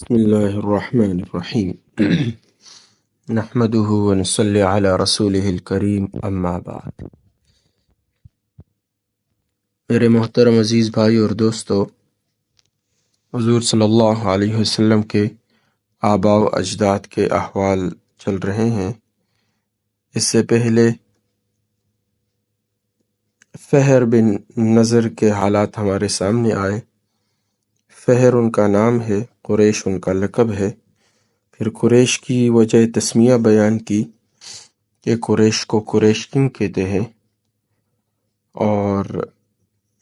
بسم اللہ الرحمن الرحیم نحمده ونصلی علی رسولہ الکریم اما بعد۔ میرے محترم عزیز بھائی اور دوستو، حضور صلی اللہ علیہ وسلم کے آباء و اجداد کے احوال چل رہے ہیں۔ اس سے پہلے فہر بن نذر کے حالات ہمارے سامنے آئے۔ فہر ان کا نام ہے، قریش ان کا لقب ہے۔ پھر قریش کی وجہ تسمیہ بیان کی کہ قریش کو قریش کیوں کہتے ہیں، اور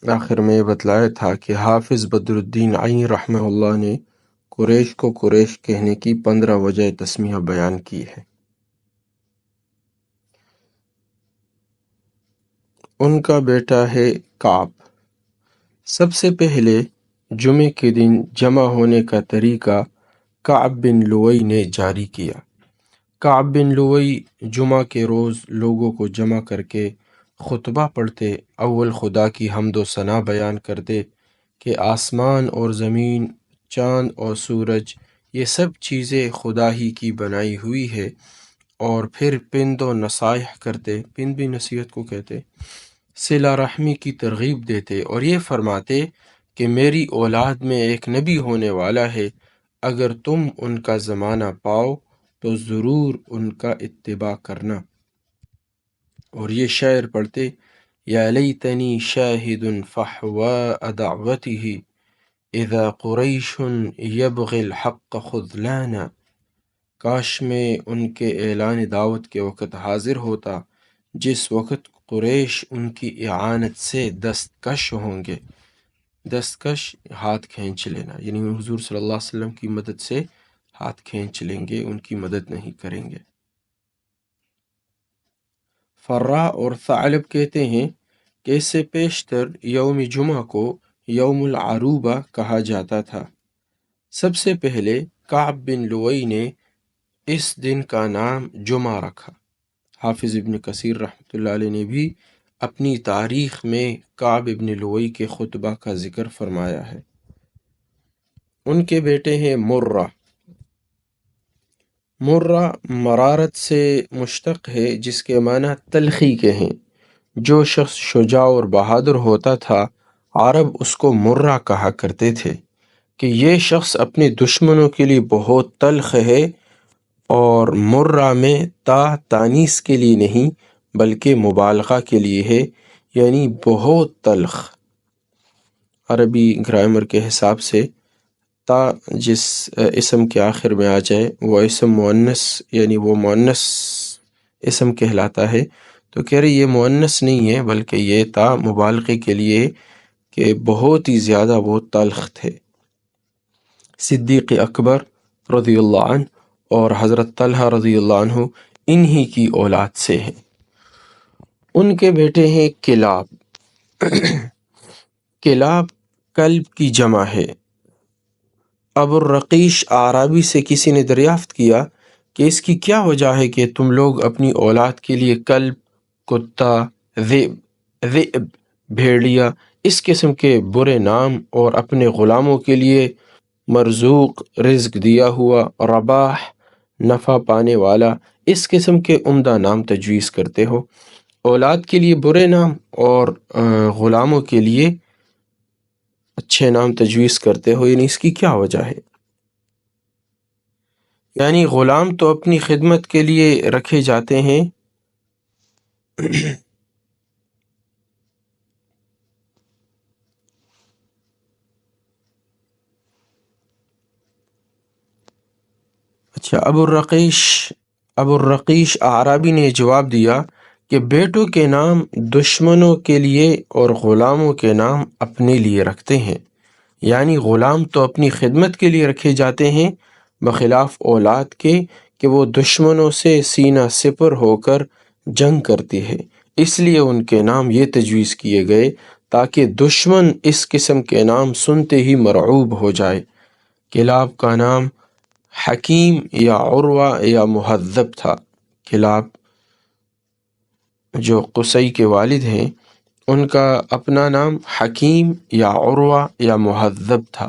آخر میں یہ بتلایا تھا کہ حافظ بدر الدین عین رحمہ اللہ نے قریش کو قریش کہنے کی 15 وجہ تسمیہ بیان کی ہے۔ ان کا بیٹا ہے کعب۔ سب سے پہلے جمعے کے دن جمع ہونے کا طریقہ کعب بن لؤی نے جاری کیا۔ کعب بن لؤی جمعہ کے روز لوگوں کو جمع کر کے خطبہ پڑھتے، اول خدا کی حمد و ثنا بیان کرتے کہ آسمان اور زمین، چاند اور سورج، یہ سب چیزیں خدا ہی کی بنائی ہوئی ہے، اور پھر پند و نصائح کرتے، پند بھی نصیحت کو کہتے، صلہ رحمی کی ترغیب دیتے، اور یہ فرماتے کہ میری اولاد میں ایک نبی ہونے والا ہے، اگر تم ان کا زمانہ پاؤ تو ضرور ان کا اتباع کرنا۔ اور یہ شعر پڑھتے، یا لیتنی شاہد فحواء دعوته اذا قریش یبغی الحق خذلانا۔ کاش میں ان کے اعلان دعوت کے وقت حاضر ہوتا جس وقت قریش ان کی اعانت سے دستکش ہوں گے۔ دستکش ہاتھ کھینچ لینا، یعنی حضور صلی اللہ علیہ وسلم کی مدد سے ہاتھ کھینچ لیں گے، ان کی مدد نہیں کریں گے۔ فرا اور ثعلب کہتے ہیں کہ اس سے پیشتر یوم جمعہ کو یوم العروبہ کہا جاتا تھا۔ سب سے پہلے کعب بن لؤی نے اس دن کا نام جمعہ رکھا۔ حافظ ابن کثیر رحمۃ اللہ علیہ نے بھی اپنی تاریخ میں کعب ابن لؤی کے خطبہ کا ذکر فرمایا ہے۔ ان کے بیٹے ہیں مرہ۔ مرہ مرارت سے مشتق ہے، جس کے معنی تلخی کے ہیں۔ جو شخص شجاع اور بہادر ہوتا تھا، عرب اس کو مرہ کہا کرتے تھے کہ یہ شخص اپنے دشمنوں کے لیے بہت تلخ ہے، اور مرہ میں تا تانیث کے لیے نہیں بلکہ مبالغہ کے لیے ہے، یعنی بہت تلخ۔ عربی گرامر کے حساب سے تا جس اسم کے آخر میں آ جائے وہ اسم مؤنث، یعنی وہ مؤنث اسم کہلاتا ہے، تو کہہ رہے یہ مؤنث نہیں ہے بلکہ یہ تا مبالغے کے لیے کہ بہت ہی زیادہ وہ تلخ تھے۔ صدیق اکبر رضی اللہ عنہ اور حضرت طلحہ رضی اللہ عنہ انہی کی اولاد سے ہیں۔ ان کے بیٹے ہیں کلاب۔ کلاب کلب کی جمع ہے۔ ابو الرقیش اعرابی سے کسی نے دریافت کیا کہ اس کی کیا وجہ ہے کہ تم لوگ اپنی اولاد کے لیے کلب، کتا، ذئب، بھیڑیا، اس قسم کے برے نام، اور اپنے غلاموں کے لیے مرزوق، رزق دیا ہوا، رباح، نفع پانے والا، اس قسم کے عمدہ نام تجویز کرتے ہو؟ اولاد کے لیے برے نام اور غلاموں کے لیے اچھے نام تجویز کرتے ہو، یعنی اس کی کیا وجہ ہے؟ یعنی غلام تو اپنی خدمت کے لیے رکھے جاتے ہیں، اچھا ابو الرقیش اعرابی نے جواب دیا کہ بیٹوں کے نام دشمنوں کے لیے اور غلاموں کے نام اپنے لیے رکھتے ہیں، یعنی غلام تو اپنی خدمت کے لیے رکھے جاتے ہیں بخلاف اولاد کے کہ وہ دشمنوں سے سینہ سپر ہو کر جنگ کرتی ہے، اس لیے ان کے نام یہ تجویز کیے گئے تاکہ دشمن اس قسم کے نام سنتے ہی مرعوب ہو جائے۔ کلاب کا نام حکیم یا عروہ یا مہذب تھا۔ کلاب جو قصی کے والد ہیں، ان کا اپنا نام حکیم یا عروہ یا مہذب تھا۔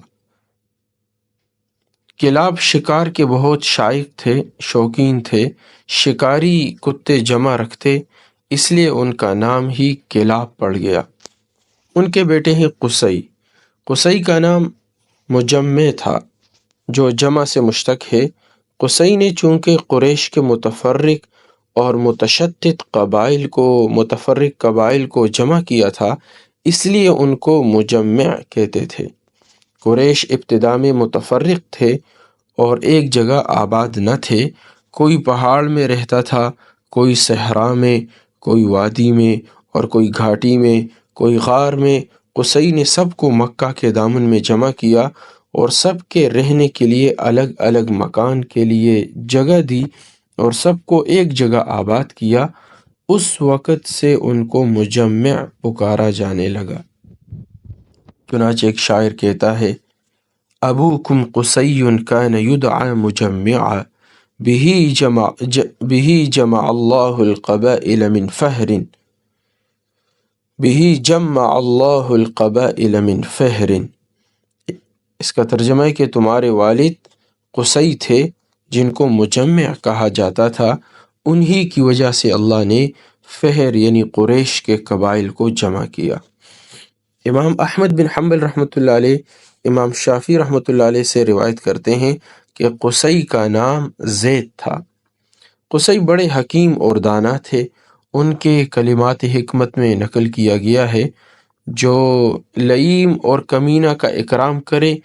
کلاب شکار کے بہت شائق تھے، شوقین تھے، شکاری کتے جمع رکھتے، اس لیے ان کا نام ہی کلاب پڑ گیا۔ ان کے بیٹے ہیں قصی۔ قصی کا نام مجمع تھا جو جمع سے مشتق ہے۔ قصی نے چونکہ قریش کے متفرق اور متفرق قبائل کو جمع کیا تھا، اس لیے ان کو مجمع کہتے تھے۔ قریش ابتدا میں متفرق تھے اور ایک جگہ آباد نہ تھے، کوئی پہاڑ میں رہتا تھا، کوئی صحرا میں، کوئی وادی میں اور کوئی گھاٹی میں، کوئی غار میں۔ قصی نے سب کو مکہ کے دامن میں جمع کیا اور سب کے رہنے کے لیے الگ الگ مکان کے لیے جگہ دی اور سب کو ایک جگہ آباد کیا۔ اس وقت سے ان کو مجمع پکارا جانے لگا۔ چنانچہ ایک شاعر کہتا ہے: ابوکم قصی کان یدعى مجمعا به جمع اللہ القبائل من فہر اس کا ترجمہ ہے کہ تمہارے والد قصی تھے جن کو مجمع کہا جاتا تھا، انہی کی وجہ سے اللہ نے فہر یعنی قریش کے قبائل کو جمع کیا۔ امام احمد بن حنبل رحمۃ اللہ علیہ امام شافعی رحمۃ اللہ علیہ سے روایت کرتے ہیں کہ قصی کا نام زید تھا۔ قصی بڑے حکیم اور دانا تھے۔ ان کے کلمات حکمت میں نقل کیا گیا ہے: جو لئیم اور کمینہ کا اکرام کرے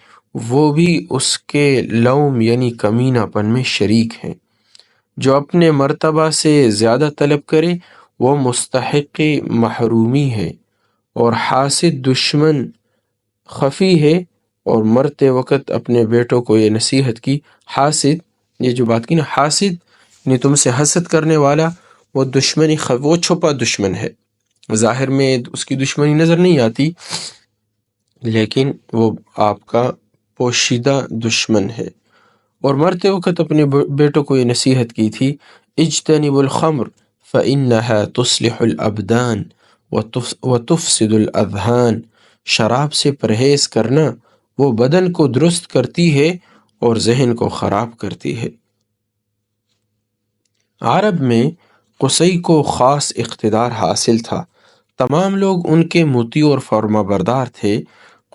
وہ بھی اس کے لوم یعنی کمینہ پن میں شریک ہیں۔ جو اپنے مرتبہ سے زیادہ طلب کرے وہ مستحق محرومی ہے، اور حاسد دشمن خفی ہے۔ اور مرتے وقت اپنے بیٹوں کو یہ نصیحت کی، حاسد، یہ جو بات کی نا، حاسد یعنی تم سے حسد کرنے والا، وہ وہ چھپا دشمن ہے، ظاہر میں اس کی دشمنی نظر نہیں آتی لیکن وہ آپ کا پوشیدہ دشمن ہے۔ اور مرتے وقت اپنے بیٹوں کو یہ نصیحت کی تھی: اجتنبوا الخمر فإنها تصلح الابدان وتفسد الاذہان، شراب سے پرہیز کرنا، وہ بدن کو درست کرتی ہے اور ذہن کو خراب کرتی ہے۔ عرب میں قصی کو خاص اقتدار حاصل تھا، تمام لوگ ان کے مطیع اور فرما بردار تھے۔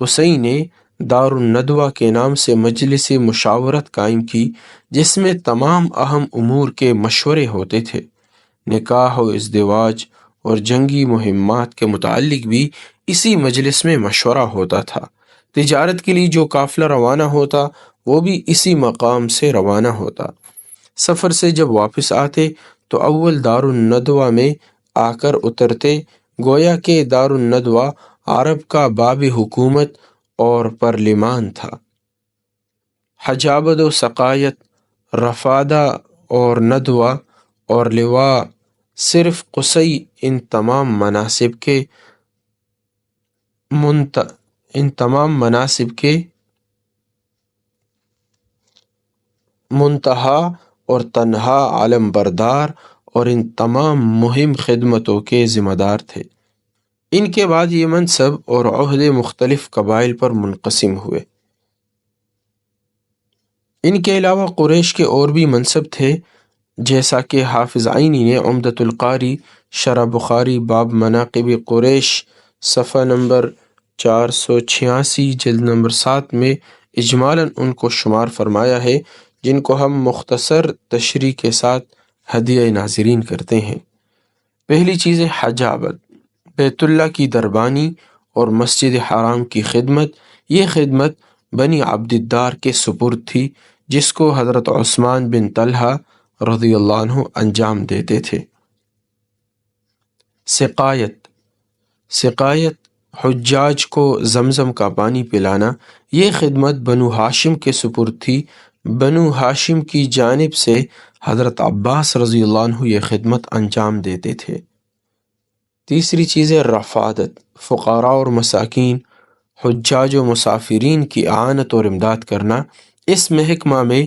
قصی نے دار الندوہ کے نام سے مجلس مشاورت قائم کی جس میں تمام اہم امور کے مشورے ہوتے تھے۔ نکاح و ازدواج اور جنگی مہمات کے متعلق بھی اسی مجلس میں مشورہ ہوتا تھا۔ تجارت کے لیے جو قافلہ روانہ ہوتا وہ بھی اسی مقام سے روانہ ہوتا۔ سفر سے جب واپس آتے تو اول دار الندوہ میں آ کر اترتے، گویا کہ دار الندوہ عرب کا باب حکومت اور پارلیمان تھا۔ حجابت و سقایت، رفادہ اور ندوہ اور لواء صرف قصی ان تمام مناصب کے منتہا اور تنہا علم بردار اور ان تمام مہم خدمتوں کے ذمہ دار تھے۔ ان کے بعد یہ منصب اور عہدے مختلف قبائل پر منقسم ہوئے۔ ان کے علاوہ قریش کے اور بھی منصب تھے، جیسا کہ حافظ عینی نے عمدۃ القاری شرح بخاری باب مناقب قریش صفحہ نمبر 486 جلد نمبر 7 میں اجمالاً ان کو شمار فرمایا ہے، جن کو ہم مختصر تشریح کے ساتھ ہدیہ ناظرین کرتے ہیں۔ پہلی چیز ہے حجابت، بیت اللہ کی دربانی اور مسجد حرام کی خدمت۔ یہ خدمت بنی عبد الدار کے سپرد تھی جس کو حضرت عثمان بن طلحہ رضی اللہ عنہ انجام دیتے تھے۔ سقایت حجاج کو زمزم کا پانی پلانا، یہ خدمت بنو ہاشم کے سپرد تھی۔ بنو ہاشم کی جانب سے حضرت عباس رضی اللہ عنہ یہ خدمت انجام دیتے تھے۔ تیسری چیز ہے رفادت، فقراء اور مساکین، حجاج و مسافرین کی اعانت اور امداد کرنا۔ اس محکمہ میں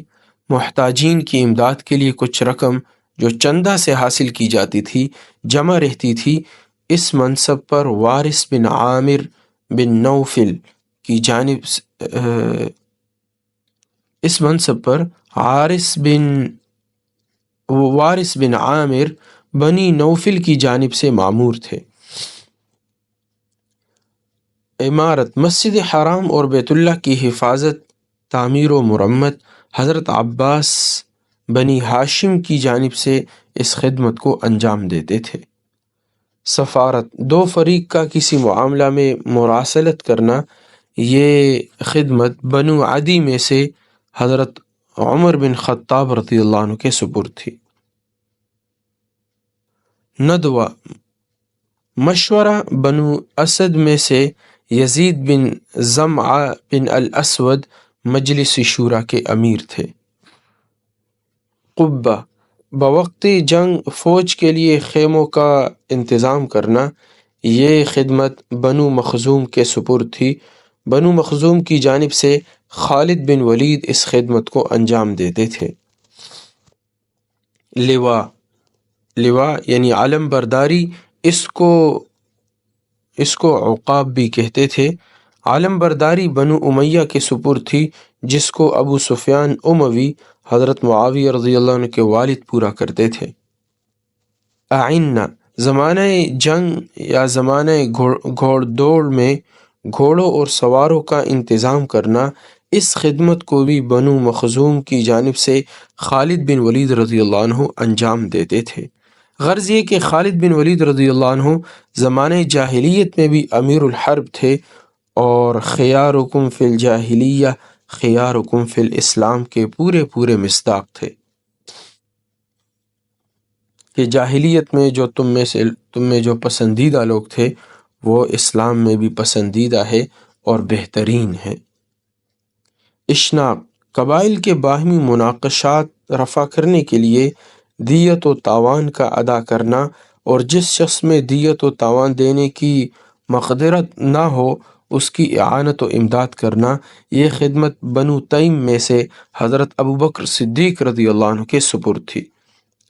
محتاجین کی امداد کے لیے کچھ رقم جو چندہ سے حاصل کی جاتی تھی جمع رہتی تھی۔ اس منصب پر وارث بن عامر بن نوفل کی جانب اس منصب پر وارث بن عامر بنی نوفل کی جانب سے معمور تھے۔ عمارت مسجد حرام اور بیت اللہ کی حفاظت، تعمیر و مرمت حضرت عباس بنی ہاشم کی جانب سے اس خدمت کو انجام دیتے تھے۔ سفارت، دو فریق کا کسی معاملہ میں مراسلت کرنا، یہ خدمت بنو عدی میں سے حضرت عمر بن خطاب رضی اللہ عنہ کے سپرد تھی۔ ندوہ، مشورہ، بنو اسد میں سے یزید بن زمعہ بن الاسود مجلس شورا کے امیر تھے۔ قبہ، بوقت جنگ فوج کے لیے خیموں کا انتظام کرنا، یہ خدمت بنو مخزوم کے سپرد تھی۔ بنو مخزوم کی جانب سے خالد بن ولید اس خدمت کو انجام دیتے تھے۔ لواء یعنی علم برداری، اس کو عقاب بھی کہتے تھے۔ علم برداری بنو امیہ کے سپرد تھی، جس کو ابو سفیان اموی حضرت معاویہ رضی اللہ عنہ کے والد پورا کرتے تھے۔ اعنہ، زمانہ جنگ یا زمانہ گھوڑ دوڑ میں گھوڑوں اور سواروں کا انتظام کرنا، اس خدمت کو بھی بنو مخزوم کی جانب سے خالد بن ولید رضی اللہ عنہ انجام دیتے تھے۔ غرض یہ کہ خالد بن ولید رضی اللہ عنہ زمانہ جاہلیت میں بھی امیر الحرب تھے اور خیارکم فی الجاہلیہ خیارکم فی الاسلام کے پورے مصداق تھے، کہ جاہلیت میں جو تم میں جو پسندیدہ لوگ تھے وہ اسلام میں بھی پسندیدہ ہے اور بہترین ہے۔ اشناق، قبائل کے باہمی مناقشات رفع کرنے کے لیے دیت و تاوان کا ادا کرنا، اور جس شخص میں دیت و تاوان دینے کی مقدرت نہ ہو اس کی اعانت و امداد کرنا، یہ خدمت بنو تیم میں سے حضرت ابوبکر صدیق رضی اللہ عنہ کے سپرد تھی۔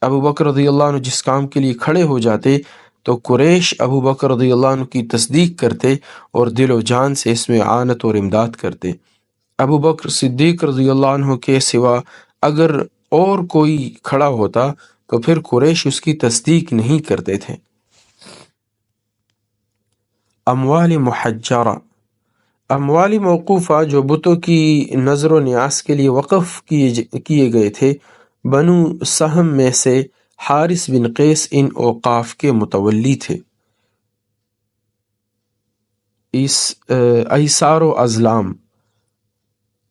ابوبکر رضی اللہ عنہ جس کام کے لیے کھڑے ہو جاتے تو قریش ابوبکر رضی اللہ عنہ کی تصدیق کرتے اور دل و جان سے اس میں اعانت اور امداد کرتے۔ ابوبکر صدیق رضی اللہ عنہ کے سوا اگر اور کوئی کھڑا ہوتا تو پھر قریش اس کی تصدیق نہیں کرتے تھے۔ اموال محجرہ، اموال موقوفہ جو بتوں کی نظر و نیاز کے لیے وقف کیے گئے تھے، بنو سہم میں سے حارث بن قیس ان اوقاف کے متولی تھے۔ ایثار و ازلام،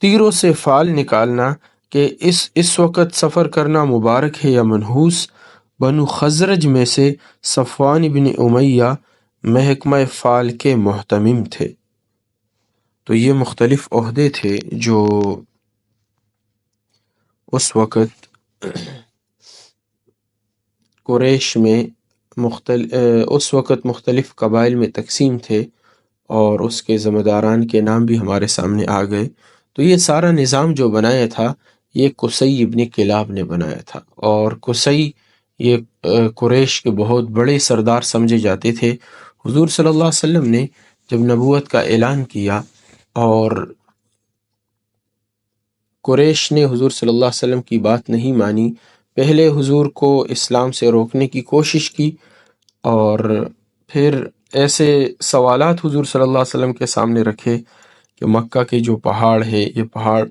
تیروں سے فال نکالنا، کہ اس وقت سفر کرنا مبارک ہے یا منحوس۔ بنو خزرج میں سے صفوان بن امیہ محکمہ فال کے محتمم تھے۔ تو یہ مختلف عہدے تھے جو اس وقت قریش میں مختلف قبائل میں تقسیم تھے، اور اس کے ذمہ داران کے نام بھی ہمارے سامنے آ گئے۔ تو یہ سارا نظام جو بنایا تھا یہ قصی ابن کلاب نے بنایا تھا، اور قصی یہ قریش کے بہت بڑے سردار سمجھے جاتے تھے۔ حضور صلی اللہ علیہ وسلم نے جب نبوت کا اعلان کیا اور قریش نے حضور صلی اللہ علیہ وسلم کی بات نہیں مانی، پہلے حضور کو اسلام سے روکنے کی کوشش کی، اور پھر ایسے سوالات حضور صلی اللہ علیہ وسلم کے سامنے رکھے کہ مکہ کے جو پہاڑ ہے یہ پہاڑ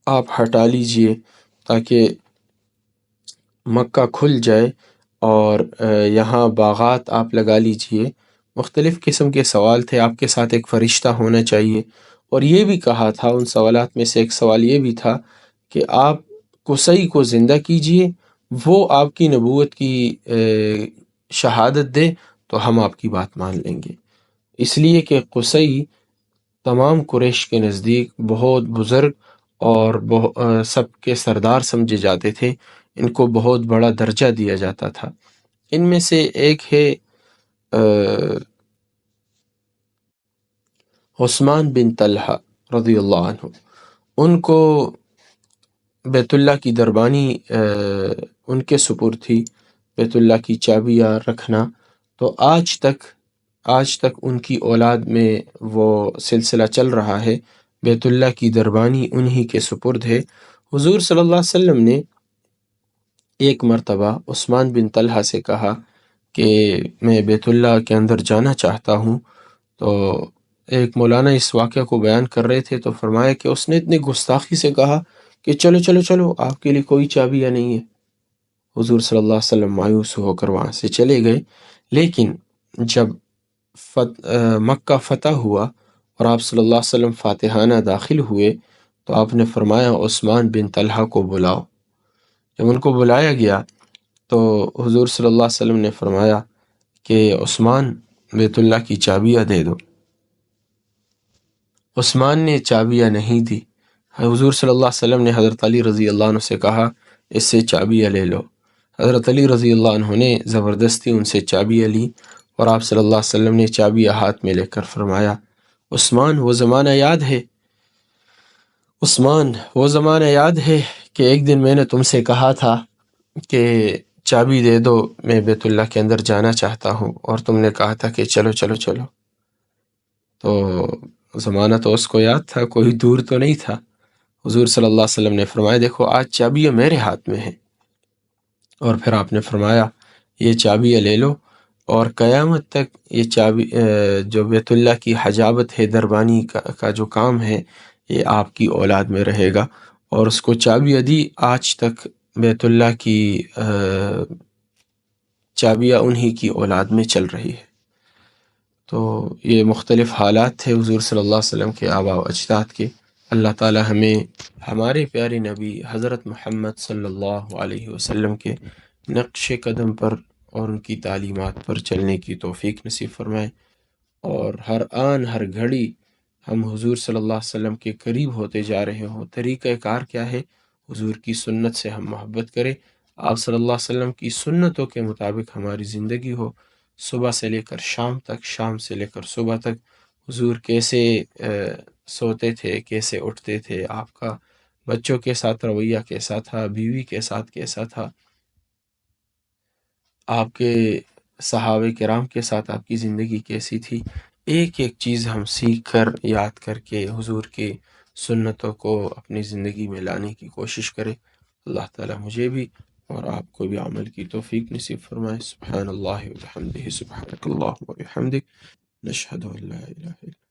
آپ ہٹا لیجئے تاکہ مکہ کھل جائے، اور یہاں باغات آپ لگا لیجئے۔ مختلف قسم کے سوال تھے، آپ کے ساتھ ایک فرشتہ ہونا چاہیے، اور یہ بھی کہا تھا، ان سوالات میں سے ایک سوال یہ بھی تھا کہ آپ قصی کو زندہ کیجئے، وہ آپ کی نبوت کی شہادت دے تو ہم آپ کی بات مان لیں گے۔ اس لیے کہ قصی تمام قریش کے نزدیک بہت بزرگ اور سب کے سردار سمجھے جاتے تھے، ان کو بہت بڑا درجہ دیا جاتا تھا۔ ان میں سے ایک ہے عثمان بن طلحہ رضی اللہ عنہ، ان کو بیت اللہ کی دربانی ان کے سپرد تھی، بیت اللہ کی چابیاں رکھنا۔ تو آج تک ان کی اولاد میں وہ سلسلہ چل رہا ہے، بیت اللہ کی دربانی انہی کے سپرد ہے۔ حضور صلی اللہ علیہ وسلم نے ایک مرتبہ عثمان بن طلحہ سے کہا کہ میں بیت اللہ کے اندر جانا چاہتا ہوں، تو ایک مولانا اس واقعہ کو بیان کر رہے تھے تو فرمایا کہ اس نے اتنی گستاخی سے کہا کہ چلو چلو چلو، آپ کے لیے کوئی چابیاں نہیں ہے۔ حضور صلی اللہ علیہ وسلم مایوس ہو کر وہاں سے چلے گئے، لیکن جب مکہ فتح ہوا اور آپ صلی اللہ علیہ وسلم فاتحانہ داخل ہوئے تو آپ نے فرمایا عثمان بن طلحہ کو بلاؤ۔ جب ان کو بلایا گیا تو حضور صلی اللہ علیہ وسلم نے فرمایا کہ عثمان، بیت اللہ کی چابیاں دے دو۔ عثمان نے چابیاں نہیں دی۔ حضور صلی اللہ علیہ وسلم نے حضرت علی رضی اللہ عنہ سے کہا اس سے چابیاں لے لو۔ حضرت علی رضی اللہ عنہ نے زبردستی ان سے چابیاں لی اور آپ صلی اللہ علیہ وسلم نے چابیاں ہاتھ میں لے کر فرمایا عثمان، وہ زمانہ یاد ہے؟ عثمان، وہ زمانہ یاد ہے کہ ایک دن میں نے تم سے کہا تھا کہ چابی دے دو، میں بیت اللہ کے اندر جانا چاہتا ہوں، اور تم نے کہا تھا کہ چلو چلو چلو۔ تو زمانہ تو اس کو یاد تھا، کوئی دور تو نہیں تھا۔ حضور صلی اللہ علیہ وسلم نے فرمایا دیکھو آج چابیاں میرے ہاتھ میں ہیں، اور پھر آپ نے فرمایا یہ چابیاں لے لو، اور قیامت تک یہ چابی جو بیت اللہ کی حجابت ہے، دربانی کا جو کام ہے، یہ آپ کی اولاد میں رہے گا۔ اور اس کو چابیاں دی، آج تک بیت اللہ کی چابیاں انہی کی اولاد میں چل رہی ہے۔ تو یہ مختلف حالات تھے حضور صلی اللہ علیہ وسلم کے آباء و اجداد کے۔ اللہ تعالی ہمیں ہمارے پیارے نبی حضرت محمد صلی اللہ علیہ وسلم کے نقش قدم پر اور ان کی تعلیمات پر چلنے کی توفیق نصیب فرمائے، اور ہر آن ہر گھڑی ہم حضور صلی اللہ علیہ وسلم کے قریب ہوتے جا رہے ہوں۔ طریقہ کار کیا ہے؟ حضور کی سنت سے ہم محبت کریں، آپ صلی اللہ علیہ وسلم کی سنتوں کے مطابق ہماری زندگی ہو، صبح سے لے کر شام تک، شام سے لے کر صبح تک۔ حضور کیسے سوتے تھے، کیسے اٹھتے تھے، آپ کا بچوں کے ساتھ رویہ کیسا تھا، بیوی کے ساتھ کیسا تھا، آپ کے صحابہ کرام کے ساتھ آپ کی زندگی کیسی تھی، ایک ایک چیز ہم سیکھ کر یاد کر کے حضور کی سنتوں کو اپنی زندگی میں لانے کی کوشش کریں۔ اللہ تعالی مجھے بھی اور آپ کو بھی عمل کی توفیق نصیب فرمائے۔ سبحان اللہ و بحمدہ، سبحانک اللہم و بحمدک، نشہد ان لا الہ الا